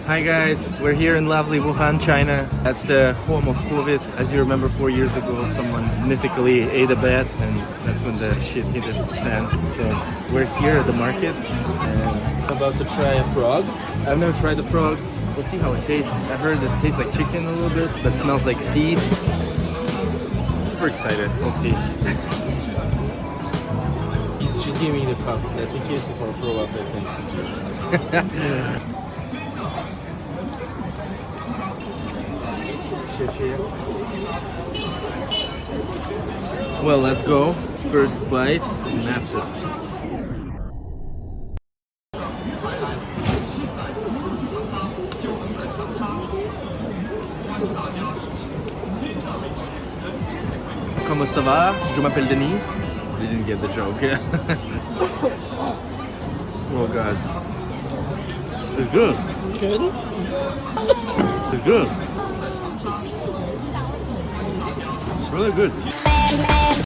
Hi guys, we're here in lovely Wuhan, China. That's the home of COVID. As you remember, 4 years ago, someone mythically ate a bat, and that's when the shit hit the fan. So we're here at the market, and I'm about to try a frog. I've never tried the frog. We'll see how it tastes. I heard it tastes like chicken a little bit, but smells like seed. Super excited. We'll see. She's giving me the cup. That's in case if I throw up, I think. Well, let's go. First bite. It's massive. Comment ça va? Je m'appelle Denis. You didn't get the joke. Oh god. It's good. Good? It's good. It's really good.